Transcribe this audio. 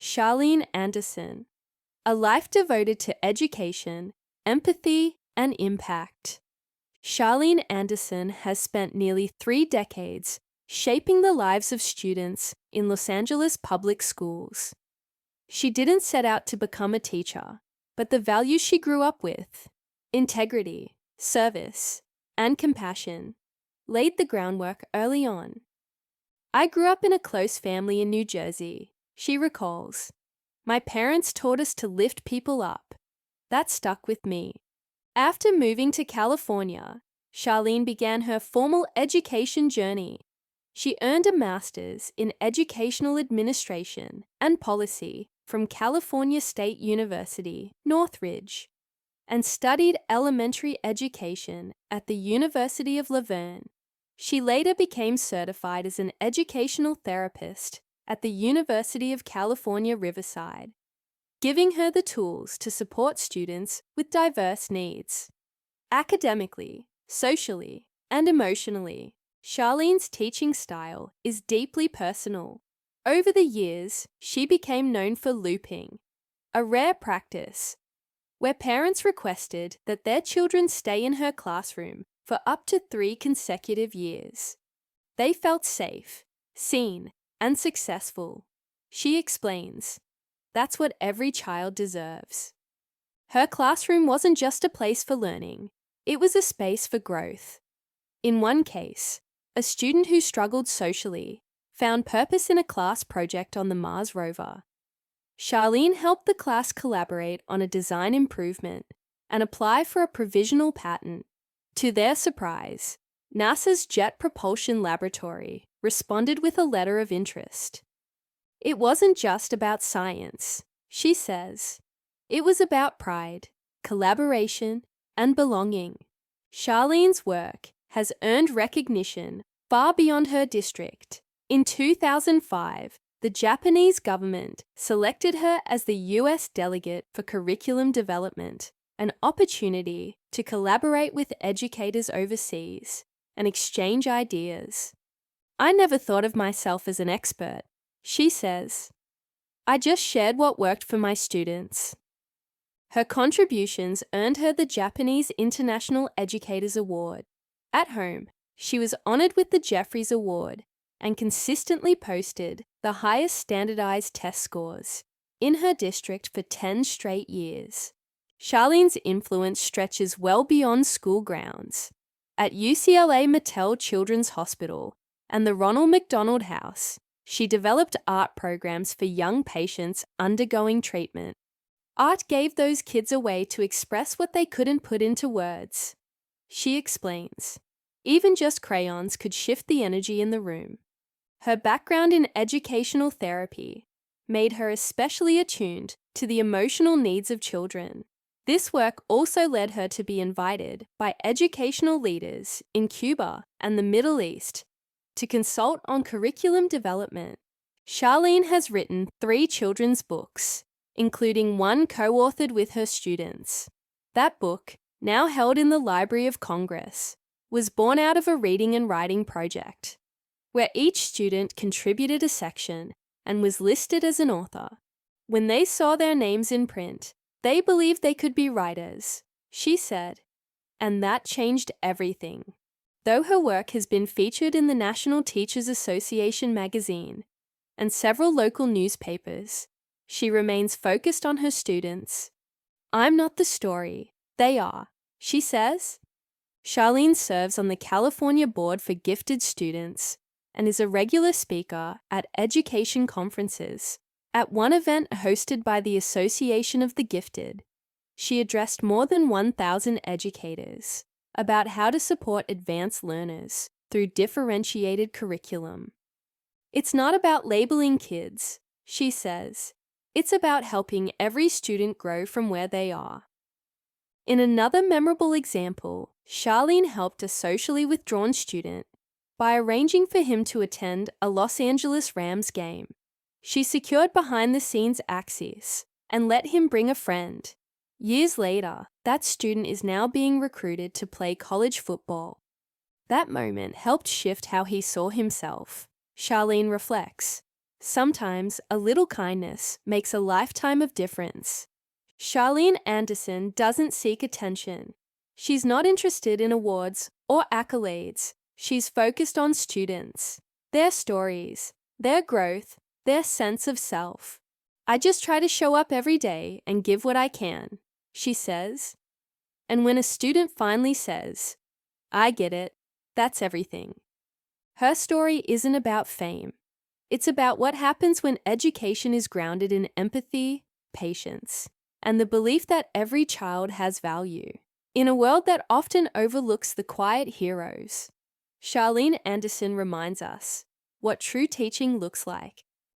Charlene Andersson, a life devoted to education, empathy, and impact. Charlene Andersson has spent nearly 3 decades shaping the lives of students in Los Angeles public schools. She didn't set out to become a teacher, but the values she grew up with, integrity, service, and compassion, laid the groundwork early on. I grew up in a close family in New Jersey, she recalls. My parents taught us to lift people up. That stuck with me. After moving to California, Charlene began her formal education journey. She earned a master's in educational administration and policy from California State University, Northridge, and studied elementary education at the University of Laverne. She later became certified as an educational therapist at the University of California, Riverside, giving her the tools to support students with diverse needs. Academically, socially, and emotionally, Charlene's teaching style is deeply personal. Over the years, she became known for looping, a rare practice where parents requested that their children stay in her classroom for up to 3 consecutive years. They felt safe, seen, and successful. She explains, "That's what every child deserves." Her classroom wasn't just a place for learning, it was a space for growth. In one case, a student who struggled socially found purpose in a class project on the Mars rover. Charlene helped the class collaborate on a design improvement and apply for a provisional patent. To their surprise, NASA's Jet Propulsion Laboratory responded with a letter of interest. It wasn't just about science, she says. It was about pride, collaboration, and belonging. Charlene's work has earned recognition far beyond her district. In 2005, the Japanese government selected her as the U.S. delegate for curriculum development, an opportunity to collaborate with educators overseas and exchange ideas. "I never thought of myself as an expert," she says. "I just shared what worked for my students." Her contributions earned her the Japanese International Educators Award. At home, she was honored with the Jeffries Award and consistently posted the highest standardized test scores in her district for 10 straight years. Charlene's influence stretches well beyond school grounds. At UCLA Mattel Children's Hospital and the Ronald McDonald House, she developed art programs for young patients undergoing treatment. Art gave those kids a way to express what they couldn't put into words. She explains, even just crayons could shift the energy in the room. Her background in educational therapy made her especially attuned to the emotional needs of children. This work also led her to be invited by educational leaders in Cuba and the Middle East to consult on curriculum development. Charlene has written 3 children's books, including one co-authored with her students. That book, now held in the Library of Congress, was born out of a reading and writing project, where each student contributed a section and was listed as an author. When they saw their names in print, they believed they could be writers, she said, and that changed everything. Though her work has been featured in the National Teachers Association magazine and several local newspapers, she remains focused on her students. "I'm not the story, they are," she says. Charlene serves on the California Board for Gifted Students and is a regular speaker at education conferences. At one event hosted by the Association of the Gifted, she addressed more than 1,000 educators about how to support advanced learners through differentiated curriculum. "It's not about labeling kids," she says. "It's about helping every student grow from where they are." In another memorable example, Charlene helped a socially withdrawn student by arranging for him to attend a Los Angeles Rams game. She secured behind-the-scenes access and let him bring a friend. Years later, that student is now being recruited to play college football. That moment helped shift how he saw himself. Charlene reflects, Sometimes a little kindness makes a lifetime of difference. Charlene Andersson doesn't seek attention. She's not interested in awards or accolades. She's focused on students, their stories, their growth, their sense of self. I just try to show up every day and give what I can, she says. And when a student finally says, I get it, that's everything. Her story isn't about fame. It's about what happens when education is grounded in empathy, patience, and the belief that every child has value. In a world that often overlooks the quiet heroes, Charlene Andersson reminds us what true teaching looks like.